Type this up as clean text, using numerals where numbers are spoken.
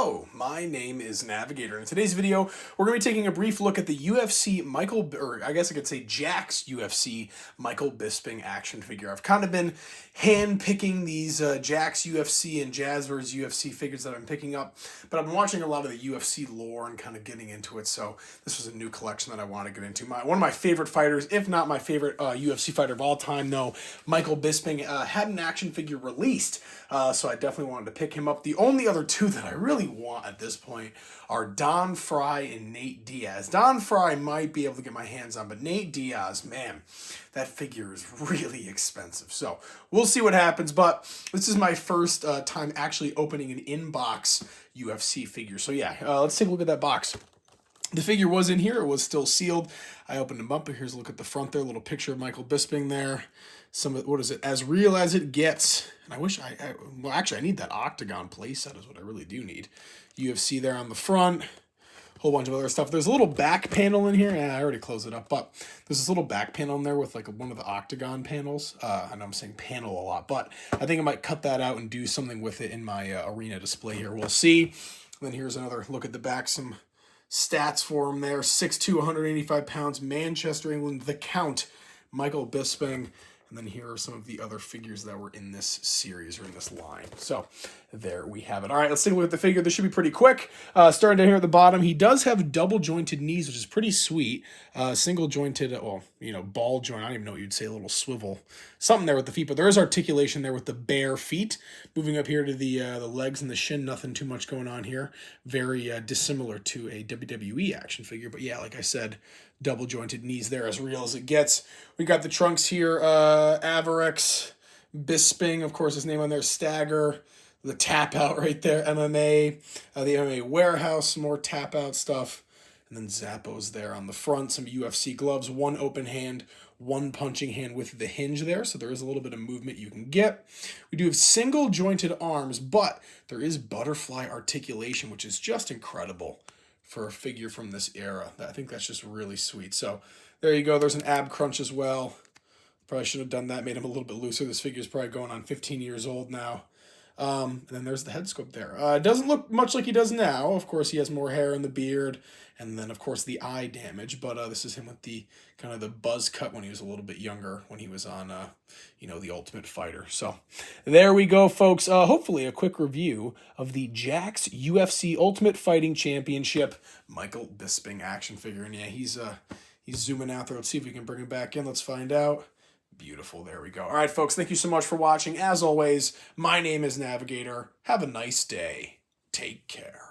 Hello, my name is Navigator. In today's video, we're going to be taking a brief look at the UFC Jakks UFC Michael Bisping action figure. I've kind of been hand-picking these Jakks UFC and Jazzverse UFC figures that I'm picking up, but I've been watching a lot of the UFC lore and kind of getting into it, so this was a new collection that I want to get into. One of my favorite fighters, if not my favorite UFC fighter of all time, though, Michael Bisping, had an action figure released, so I definitely wanted to pick him up. The only other two that I really want at this point are Don Fry and Nate Diaz. Don Fry might be able to get my hands on, but Nate Diaz, man, that figure is really expensive. So we'll see what happens, but this is my first time actually opening an in-box UFC figure. So yeah, let's take a look at that box. The figure was in here. It was still sealed. I opened him up, but here's a look at the front there. A little picture of Michael Bisping there. Some of, what is it? As real as it gets. And I wish well, actually, I need that octagon playset is what I really do need. UFC there on the front. Whole bunch of other stuff. There's a little back panel in here. I already closed it up, but there's this little back panel in there with like one of the octagon panels. I know I'm saying panel a lot, but I think I might cut that out and do something with it in my arena display here. We'll see. And then here's another look at the back. Some stats for him there. 6'2", 185 pounds, Manchester, England, the Count, Michael Bisping. And then here are some of the other figures that were in this series or in this line. So there we have it. All right, let's take a look at the figure. This should be pretty quick. Starting down here at the bottom, he does have double jointed knees, which is pretty sweet. Single jointed, well, ball joint. I don't even know what you'd say, a little swivel. Something there with the feet, but there is articulation there with the bare feet. Moving up here to the legs and the shin, nothing too much going on here. Very dissimilar to a WWE action figure. But yeah, like I said, double jointed knees there, as real as it gets. We got the trunks here, Avarex, Bisping, of course, his name on there, Stagger, the tap out right there, MMA, the MMA warehouse, some more tap out stuff, and then Zappos there on the front, some UFC gloves, one open hand, one punching hand with the hinge there, so there is a little bit of movement you can get. We do have single jointed arms, but there is butterfly articulation, which is just incredible for a figure from this era. I think that's just really sweet. So there you go. There's an ab crunch as well. Probably should have done that, made him a little bit looser. This figure is probably going on 15 years old now. And then there's the head sculpt there. It doesn't look much like he does now. Of course, he has more hair in the beard, and then, of course, the eye damage. But this is him with the kind of the buzz cut when he was a little bit younger, when he was on, The Ultimate Fighter. So there we go, folks. Hopefully a quick review of the Jakks UFC Ultimate Fighting Championship Michael Bisping action figure. And yeah, he's zooming out there. Let's see if we can bring him back in. Let's find out. Beautiful. There we go. All right, folks. Thank you so much for watching. As always, my name is Navigator. Have a nice day. Take care.